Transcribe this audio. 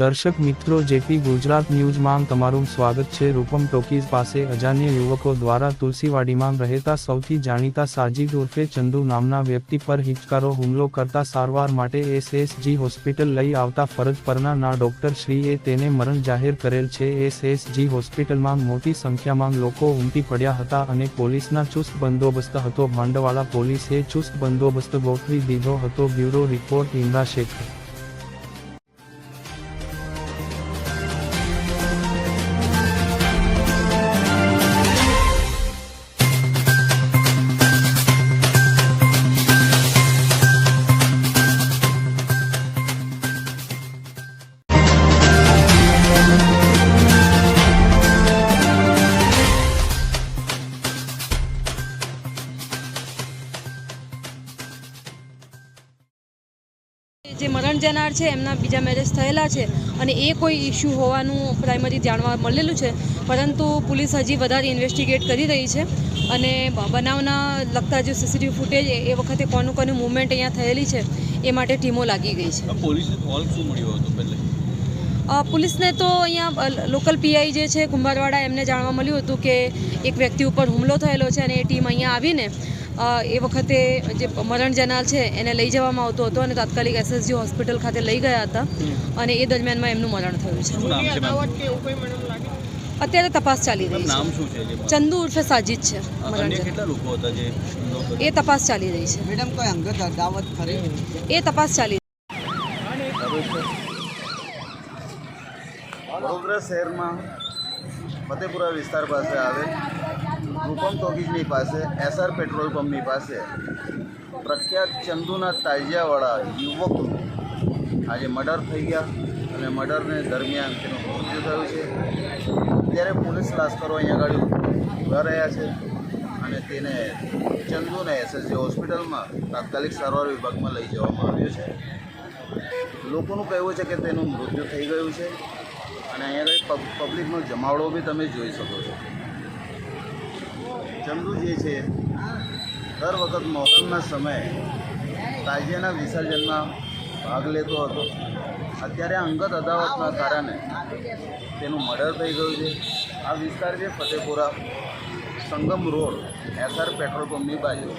દર્શક મિત્રો, જેપી ગુજરાત ન્યૂઝમાં તમારું સ્વાગત છે। રૂપમ ટોકીઝ પાસે અજાણ્યા યુવકો દ્વારા તુલસીવાડીમાં રહેતા સૌથી જાણીતા સાજિદ ઉર્ફે ચંદુ નામના વ્યક્તિ પર હિચકારો હુમલો કરતા સારવાર માટે એસએસજી હોસ્પિટલ લઈ આવતા ફરજ પરના ડોક્ટરશ્રીએ તેને મરણ જાહેર કરેલ છે। એસએસજી હોસ્પિટલમાં મોટી સંખ્યામાં લોકો ઉમટી પડ્યા હતા અને પોલીસના ચુસ્ત બંદોબસ્ત હતો। ભાંડવાળા પોલીસે ચુસ્ત બંદોબસ્ત ગોઠવી દીધો હતો। Bureau report ઇમરા Sheikh. જે મરણ જનાર છે એમના બીજા મેરેજ થયેલા છે અને એ કોઈ ઇશ્યુ હોવાનું પ્રાઇમરી જાણવા મળેલું છે, પરંતુ પોલીસ હજી વધારે ઇન્વેસ્ટિગેટ કરી રહી છે અને બનાવના લગતા જે સીસીટીવી ફૂટેજ એ વખતે કોનું કોનું મૂવમેન્ટ અહીંયા થયેલી છે એ માટે ટીમો લાગી ગઈ છે। પોલીસને કોલ શું મળ્યો હતો પહેલે? પોલીસને તો અહીંયા લોકલ પીઆઈ જે છે કુંભારવાડા એમને જાણવા મળ્યું હતું કે એક વ્યક્તિ ઉપર હુમલો થયેલો છે અને એ ટીમ અહીંયા આવીને એ વખતે જે મરણ જનાર છે એને લઈ જવામાં આવતો હતો અને તાત્કાલિક એસએસજી હોસ્પિટલ ખાતે લઈ ગયા હતા અને એ દરમિયાનમાં એમનું મરણ થયું છે। અત્યારે તપાસ ચાલી રહી નામ છે। શું છે? ચંદુ ઉર્ફે સાજિદ છે મરણ અન્ય જનાર। કેટલા લોકો હતા જે એ તપાસ ચાલી રહી છે। મેડમ કોઈ અંગત અદાવત ખરી? એ તપાસ ચાલી વડોદરા શહેરમાં ફતેપુરા વિસ્તાર પાસે આવેલ રૂપમ ટોકીઝની પાસે એસઆર પેટ્રોલ પંપની પાસે પ્રખ્યાત ચંદુના તાજિયાવાળા યુવકનું આજે મર્ડર થઈ ગયા અને મર્ડરને દરમિયાન તેનું મૃત્યુ થયું છે। ત્યારે પોલીસ લાશ્કરો અહીંયા આગળ ઊભા રહ્યા છે અને તેને ચંદુને એસએસજી હોસ્પિટલમાં તાત્કાલિક સારવાર વિભાગમાં લઈ જવામાં આવ્યો છે। લોકોનું કહેવું છે કે તેનું મૃત્યુ થઈ ગયું છે અને અહીંયા પબ્લિકનો જમાવડો બી તમે જોઈ શકો છો। ચંદુ જે છે દર વખત મોહરમના સમયે તાજિયાના વિસર્જનમાં ભાગ લેતો હતો। અત્યારે અંગત અદાવતના કારણે તેનું મર્ડર થઈ ગયું છે। આ વિસ્તાર છે ફતેપુરા સંગમ રોડ એસઆર પેટ્રોલ પંપની બાજુ।